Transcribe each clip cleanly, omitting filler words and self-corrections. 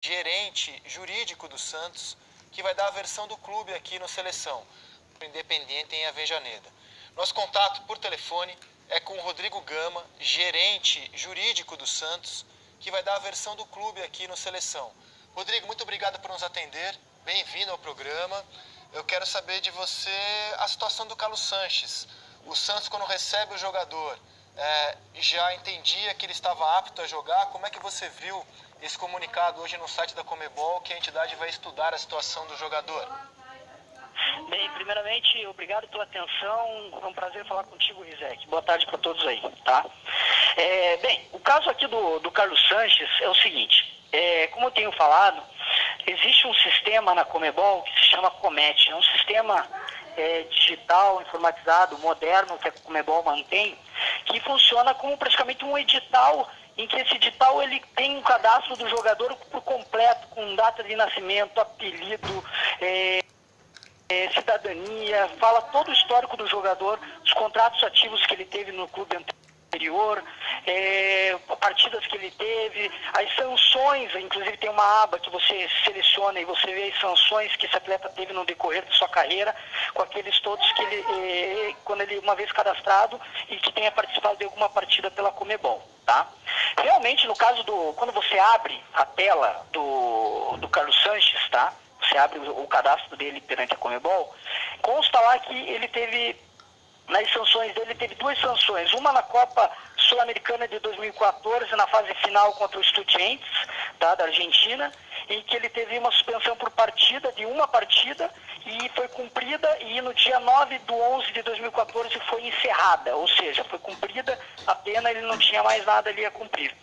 gerente jurídico do Santos, que vai dar a versão do clube aqui no Seleção, Independiente em Avejaneda. Nosso contato por telefone é com o Rodrigo Gama, gerente jurídico do Santos, que vai dar a versão do clube aqui no Seleção. Rodrigo, muito obrigado por nos atender, bem-vindo ao programa. Eu quero saber de você a situação do Carlos Sanches. O Santos, quando recebe o jogador, já entendia que ele estava apto a jogar. Como é que você viu esse comunicado hoje no site da Conmebol, que a entidade vai estudar a situação do jogador? Bem, primeiramente, obrigado pela atenção. É um prazer falar contigo, Rizek. Boa tarde para todos aí, tá? Bem, o caso aqui do Carlos Sanches é o seguinte. Como eu tenho falado, existe um sistema na Conmebol que se chama Comet. É um sistema digital, informatizado, moderno, que a Conmebol mantém, que funciona como praticamente um edital, em que esse edital ele tem um cadastro do jogador por completo, com data de nascimento, apelido, cidadania, fala todo o histórico do jogador, os contratos ativos que ele teve no clube anterior, partidas que ele teve, as sanções, inclusive tem uma aba que você seleciona e você vê as sanções que esse atleta teve no decorrer de sua carreira, com aqueles todos que ele, quando ele uma vez cadastrado e que tenha participado de alguma partida pela Conmebol, tá? Realmente, no caso quando você abre a tela do Carlos Sanches, tá? Você abre o cadastro dele perante a Conmebol, consta lá que ele teve, nas sanções dele, teve duas sanções. Uma na Copa Sul-Americana de 2014, na fase final contra o Estudiantes, tá, da Argentina, em que ele teve uma suspensão por partida, de uma partida, e foi cumprida, e no dia 9/11 de 2014 foi encerrada, ou seja, foi cumprida a pena, ele não tinha mais nada ali a cumprir.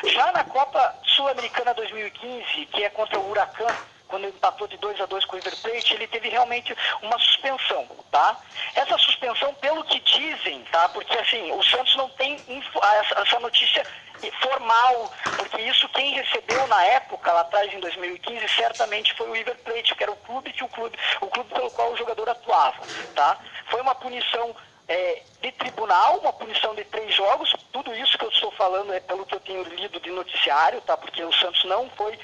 Já na Copa Sul-Americana 2015, que é contra o Huracan, quando ele empatou de 2-2 com o River Plate, ele teve realmente uma suspensão, tá? Essa suspensão, pelo que dizem, tá? Porque, assim, o Santos não tem essa notícia formal, porque isso quem recebeu na época, lá atrás, em 2015, certamente foi o River Plate, que era o clube pelo qual o jogador atuava, tá? Foi uma punição de tribunal, uma punição de 3 jogos, tudo isso que eu estou falando é pelo que eu tenho lido de noticiário, tá? Porque o Santos não foi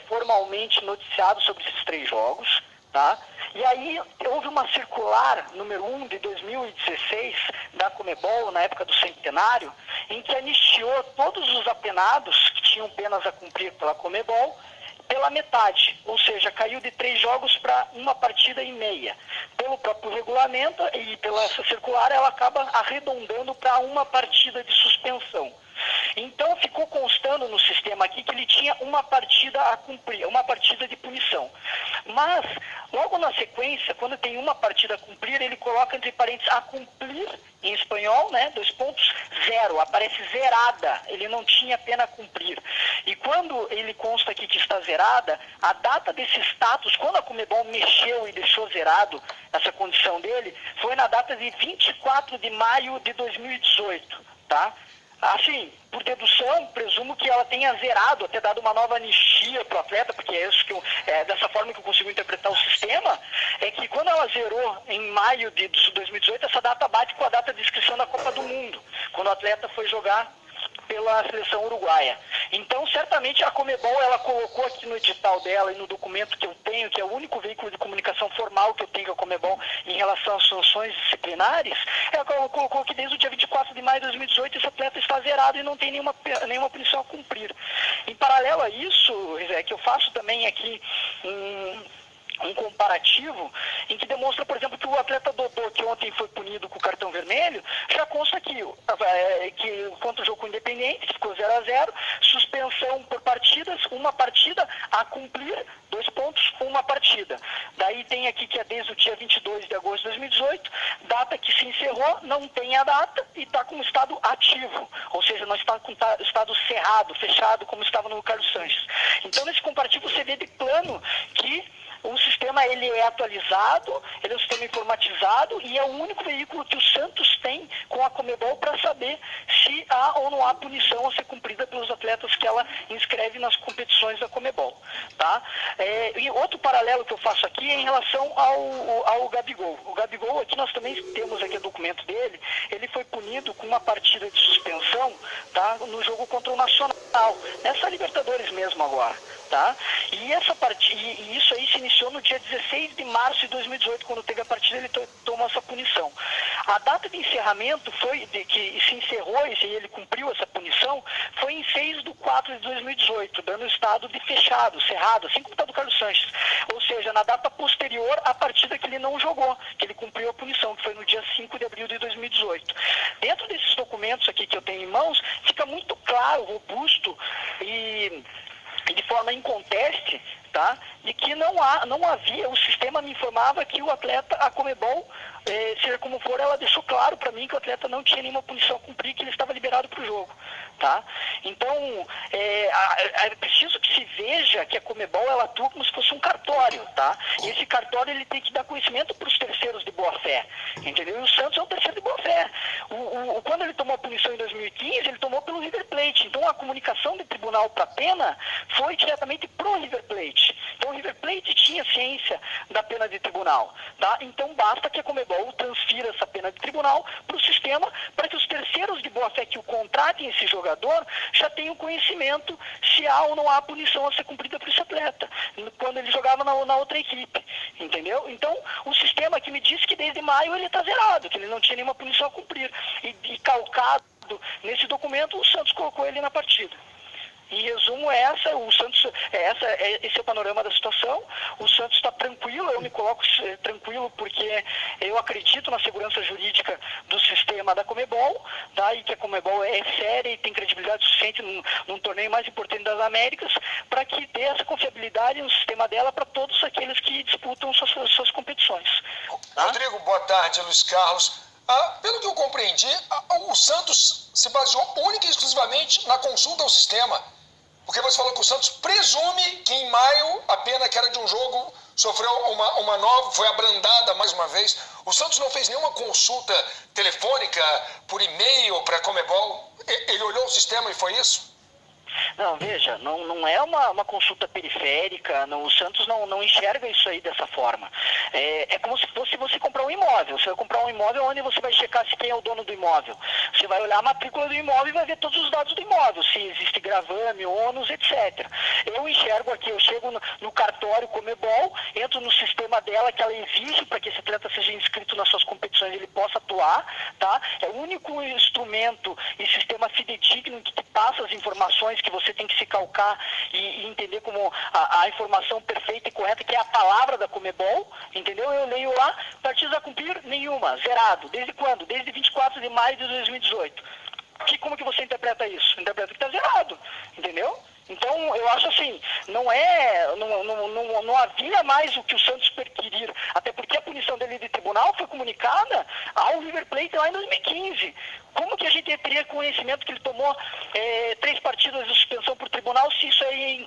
formalmente noticiado sobre esses 3 jogos, tá? E aí houve uma circular número 1 de 2016 da Conmebol, na época do centenário, em que anistiou todos os apenados que tinham penas a cumprir pela Conmebol pela metade, ou seja, caiu de 3 jogos para 1 partida e meia. Pelo próprio regulamento e pela essa circular, ela acaba arredondando para 1 partida de suspensão. Então ficou constando no sistema aqui que ele tinha 1 partida a cumprir, 1 partida de punição. Mas, logo na sequência, quando tem 1 partida a cumprir, ele coloca entre parênteses a cumprir, em espanhol, né, 2 pontos, 0, aparece zerada, ele não tinha pena a cumprir. E quando ele consta aqui que está zerada, a data desse status, quando a Conmebol mexeu e deixou zerado essa condição dele, foi na data de 24 de maio de 2018, tá? Assim, por dedução, presumo que ela tenha zerado, até dado uma nova anistia para o atleta, porque é isso que dessa forma que eu consigo interpretar o sistema, é que quando ela zerou em maio de 2018, essa data bate com a data de inscrição da Copa do Mundo, quando o atleta foi jogar pela seleção uruguaia. Então, certamente, a Conmebol, ela colocou aqui no edital dela e no documento que eu tenho, que é o único veículo de comunicação formal que eu tenho com a Conmebol em relação às sanções disciplinares, ela colocou que desde o dia 24 de maio de 2018 esse atleta está zerado e não tem nenhuma punição a cumprir. Em paralelo a isso, que eu faço também aqui um comparativo em que demonstra, por exemplo, que o atleta Dodô, que ontem foi punido com o cartão vermelho, já consta que contra o jogo com o Independiente, que ficou 0-0, suspensão por partidas, 1 partida a cumprir, 2 pontos, 1 partida. Daí tem aqui que é desde o dia 22 de agosto de 2018, data que se encerrou, não tem a data e está com estado ativo, ou seja, não está com estado cerrado, fechado, como estava no Carlos Sanches. Então, nesse comparativo, você vê de plano que o sistema ele é atualizado, ele é um sistema informatizado e é o único veículo que o Santos tem com a Conmebol para saber se há ou não há punição a ser cumprida pelos atletas que ela inscreve nas competições da Conmebol. Tá? E outro paralelo que eu faço aqui é em relação ao Gabigol. O Gabigol, aqui nós também temos aqui o documento dele, ele foi punido com uma partida de suspensão, tá? No jogo contra o Nacional, nessa Libertadores mesmo agora. Tá? E isso aí se iniciou no dia 16 de março de 2018, quando teve a partida, ele tomou essa punição. A data de encerramento que se encerrou e ele cumpriu essa punição foi em 6/4 de 2018, dando estado de fechado, cerrado, assim como está do Carlos Sanches. Ou seja, na data posterior à partida que ele não jogou, que ele cumpriu a punição, que foi no dia 5 de abril de 2018. Dentro desses documentos aqui que eu tenho em mãos, fica muito claro, robusto e de forma inconteste, tá? De que não havia, o sistema me informava que o atleta, a Conmebol, seja como for, ela deixou claro para mim que o atleta não tinha nenhuma punição a cumprir, que ele estava liberado para o jogo, tá? Então, é preciso que se veja que a Conmebol, ela atua como se fosse um cartório, tá? E esse cartório, ele tem que dar conhecimento para os terceiros de boa-fé, entendeu? E o Santos é um terceiro de boa-fé. Quando ele tomou a punição em 2015, ele tomou pelo River Plate. Então, a comunicação do tribunal para a pena foi diretamente pro River Plate. Então, o River Plate tinha ciência da pena de tribunal, tá? Então, basta que a Conmebol transfira essa pena de tribunal para o sistema, para que os terceiros de boa-fé que o contratem esse jogador já tenham conhecimento se há ou não há punição a ser cumprida por esse atleta, quando ele jogava na outra equipe, entendeu? Então, o sistema aqui me disse que desde maio ele está zerado, que ele não tinha nenhuma punição a cumprir. E calcado nesse documento, o Santos colocou ele na partida. Em resumo, esse é o panorama da situação. O Santos está tranquilo, eu me coloco tranquilo porque eu acredito na segurança jurídica do sistema da Conmebol, tá? E que a Conmebol é séria e tem credibilidade suficiente num torneio mais importante das Américas, para que dê essa confiabilidade no sistema dela para todos aqueles que disputam suas competições. Tá? Rodrigo, boa tarde, Luiz Carlos. Pelo que eu compreendi, o Santos se baseou única e exclusivamente na consulta ao sistema. Porque você falou que o Santos presume que em maio a pena que era de um jogo sofreu uma nova, foi abrandada mais uma vez. O Santos não fez nenhuma consulta telefônica, por e-mail, para a Conmebol. Ele olhou o sistema e foi isso? Não, veja, não é uma consulta periférica, o Santos não enxerga isso aí dessa forma. É como se fosse você comprar um imóvel. Você vai comprar um imóvel onde você vai checar se quem é o dono do imóvel. Você vai olhar a matrícula do imóvel e vai ver todos os dados do imóvel, se existe gravame, ônus, etc. Eu enxergo aqui, eu chego no cartório Conmebol, entro no sistema dela que ela exige para que esse atleta seja inscrito nas suas competições, ele possa atuar, tá? É o único instrumento e sistema fidedigno que te passa as informações que você tem que se calcar e entender como a informação perfeita e correta, que é a palavra da Conmebol, entendeu? Eu leio lá, partidas a cumprir, nenhuma, zerado. Desde quando? Desde 24 de maio de 2018. Como que você interpreta isso? Interpreta que está zerado, entendeu? Então, eu acho assim, não havia mais o que o Santos perquirir, até porque a punição dele de tribunal foi comunicada ao River Plate lá em 2015. Como que a gente teria conhecimento que ele tomou 3 partidas de suspensão por tribunal se isso aí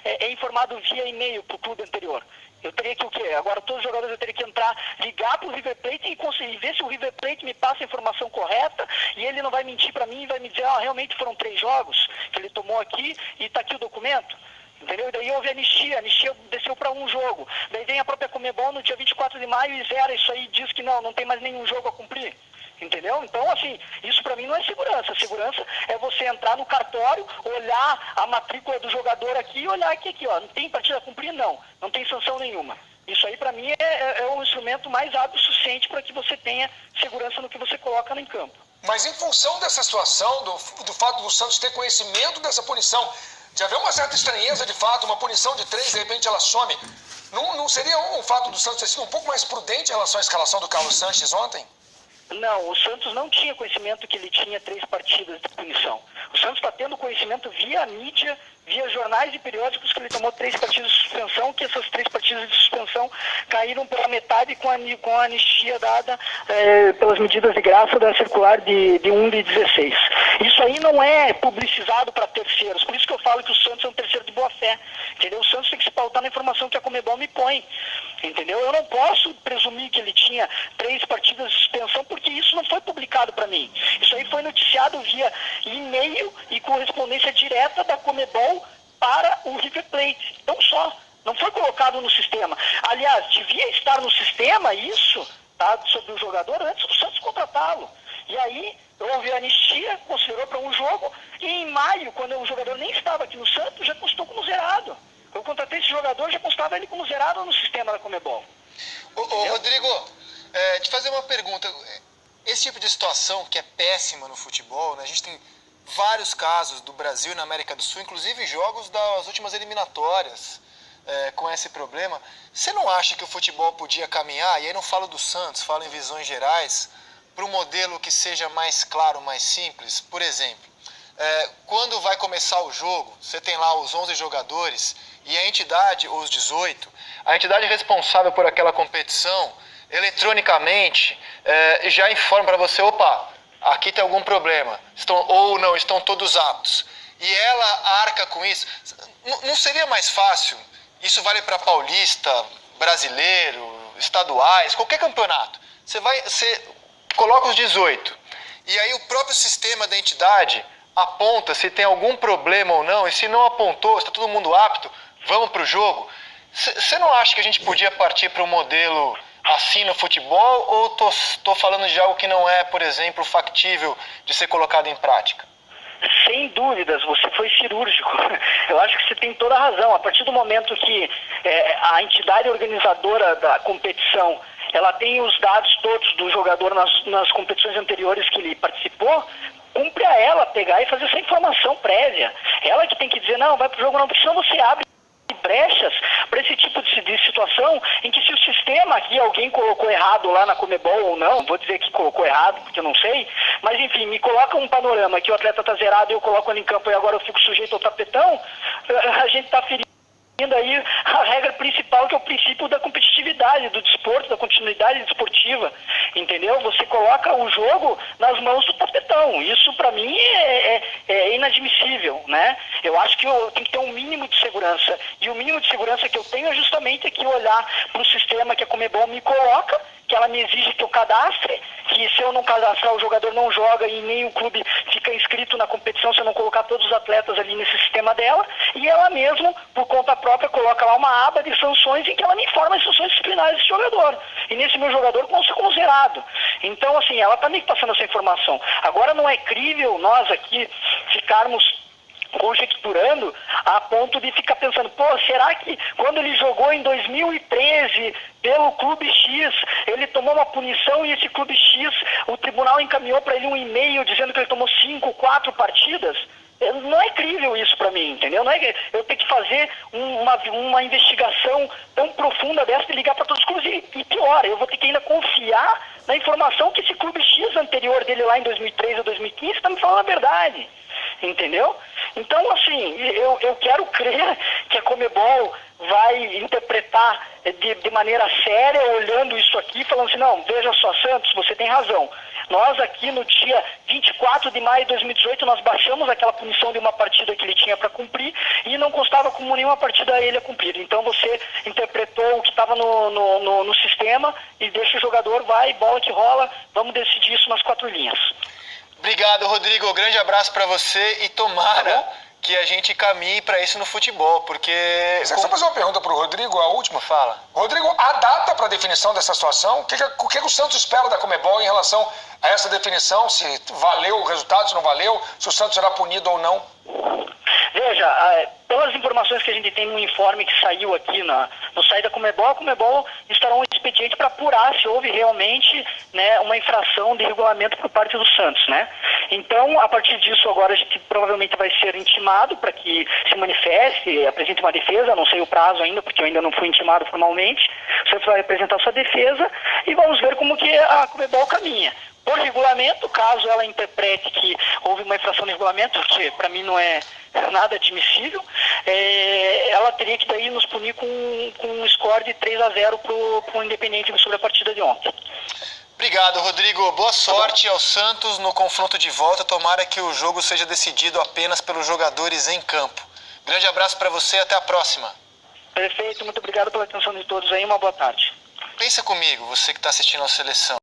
é informado via e-mail para o clube anterior? Eu teria que o quê? Agora todos os jogadores eu teria que entrar, ligar para o River Plate e conseguir ver se o River Plate me passa a informação correta e ele não vai mentir para mim e vai me dizer, realmente foram 3 jogos que ele tomou aqui e está aqui o documento. Entendeu? E daí houve anistia desceu para 1 jogo. Daí vem a própria Conmebol no dia 24 de maio e zera isso aí e diz que não tem mais nenhum jogo a cumprir. Entendeu? Então, assim, isso para mim não é segurança. Segurança é você entrar no cartório, olhar a matrícula do jogador aqui e olhar aqui, não tem partida a cumprir? Não tem sanção nenhuma. Isso aí, para mim, é o instrumento mais hábil suficiente para que você tenha segurança no que você coloca em campo. Mas em função dessa situação, do fato do Santos ter conhecimento dessa punição, de haver uma certa estranheza, de fato, uma punição de 3, de repente ela some, não seria um fato do Santos ter sido um pouco mais prudente em relação à escalação do Carlos Sanches ontem? Não, o Santos não tinha conhecimento que ele tinha 3 partidas de punição. O Santos está tendo conhecimento via mídia, via jornais e periódicos que ele tomou 3 partidas de suspensão, que essas 3 partidas de suspensão caíram pela metade com a anistia dada pelas medidas de graça da circular de 1 de 16. Isso aí não é publicizado para terceiros, por isso que eu falo que o Santos é um terceiro de boa-fé, entendeu? O Santos tem que se pautar na informação que a Conmebol me põe, entendeu? Eu não posso presumir que ele tinha 3 partidas de suspensão, porque isso não foi publicado para mim. Isso aí foi noticiado via e-mail e correspondência direta da Conmebol para o River Plate. Então só. jogador já constava ele como zerado no sistema da Conmebol. Ô Rodrigo, te fazer uma pergunta. Esse tipo de situação que é péssima no futebol, né? A gente tem vários casos do Brasil e na América do Sul, inclusive jogos das últimas eliminatórias com esse problema. Você não acha que o futebol podia caminhar, e aí não falo do Santos, falo em visões gerais, para um modelo que seja mais claro, mais simples? Por exemplo, quando vai começar o jogo, você tem lá os 11 jogadores e a entidade, ou os 18, a entidade responsável por aquela competição, eletronicamente, já informa para você, opa, aqui tem algum problema, ou não, estão todos aptos. E ela arca com isso. Não seria mais fácil? Isso vale para paulista, brasileiro, estaduais, qualquer campeonato. Você coloca os 18. E aí o próprio sistema da entidade aponta se tem algum problema ou não. E se não apontou, se está todo mundo apto, vamos para o jogo. Você não acha que a gente podia partir para um modelo assim no futebol? Ou tô falando de algo que não é, por exemplo, factível de ser colocado em prática? Sem dúvidas, você foi cirúrgico. Eu acho que você tem toda a razão. A partir do momento que a entidade organizadora da competição ela tem os dados todos do jogador nas competições anteriores que ele participou, cumpre a ela pegar e fazer essa informação prévia. Ela que tem que dizer, não, vai pro jogo não, porque senão você abre brechas para esse tipo de situação em que se o sistema aqui alguém colocou errado lá na Conmebol ou não, vou dizer que colocou errado porque eu não sei, mas enfim, me coloca um panorama que o atleta tá zerado e eu coloco ele em campo e agora eu fico sujeito ao tapetão, a gente tá ferindo aí a regra principal, que é o princípio da competitividade, do desporto, da continuidade desportiva, entendeu? Você coloca o jogo nas mãos do tapetão. Isso para mim é inadmissível, né? Eu acho que tem que ter um mínimo de segurança, e o mínimo de segurança que eu tenho é justamente aqui olhar para o sistema que a Conmebol me coloca, que ela me exige que eu cadastre, que se eu não cadastrar o jogador não joga e nem o clube fica inscrito na competição se eu não colocar todos os atletas ali nesse sistema dela, e ela mesmo, por conta própria, coloca lá uma aba de sanções em que ela me informa as sanções disciplinares desse jogador. E nesse meu jogador consta como zerado. Então, assim, ela está me passando essa informação. Agora não é crível nós aqui ficarmos conjecturando a ponto de ficar pensando, pô, será que quando ele jogou em 2013 pelo Clube X, ele tomou uma punição e esse Clube X, o tribunal encaminhou para ele um e-mail dizendo que ele tomou 5, 4 partidas? Não é crível isso para mim, entendeu? Não é que eu tenho que fazer uma investigação tão profunda dessa de ligar para todos os clubes e pior, eu vou ter que ainda confiar na informação que esse Clube X anterior dele lá em 2013 ou 2015 está me falando a verdade. Entendeu? Então, assim, eu quero crer que a Conmebol vai interpretar de maneira séria, olhando isso aqui, falando assim, não, veja só, Santos, você tem razão. Nós aqui no dia 24 de maio de 2018, nós baixamos aquela punição de uma partida que ele tinha para cumprir e não constava como nenhuma partida a ele a cumprir. Então você interpretou o que estava no sistema e deixa o jogador, vai, bola que rola, vamos decidir isso nas 4 linhas. Obrigado, Rodrigo. Grande abraço para você e tomara que a gente caminhe para isso no futebol, porque... Você só fazer uma pergunta para o Rodrigo, a última? Fala. Rodrigo, a data para definição dessa situação, o que o Santos espera da Conmebol em relação a essa definição, se valeu o resultado, se não valeu, se o Santos será punido ou não? Veja, pelas informações que a gente tem no informe que saiu aqui no site da Conmebol, a Conmebol estará um expediente para apurar se houve realmente, né, uma infração de regulamento por parte do Santos, né? Então, a partir disso, agora a gente provavelmente vai ser intimado para que se manifeste, apresente uma defesa, não sei o prazo ainda, porque eu ainda não fui intimado formalmente. O Santos vai apresentar sua defesa e vamos ver como que a Conmebol caminha. Por regulamento, caso ela interprete que houve uma infração de regulamento, que para mim não é nada admissível, ela teria que daí nos punir com um score de 3-0 para o Independente sobre a partida de ontem. Obrigado, Rodrigo. Boa sorte ao Santos no confronto de volta. Tomara que o jogo seja decidido apenas pelos jogadores em campo. Grande abraço para você e até a próxima. Perfeito, muito obrigado pela atenção de todos aí, uma boa tarde. Pensa comigo, você que está assistindo a seleção.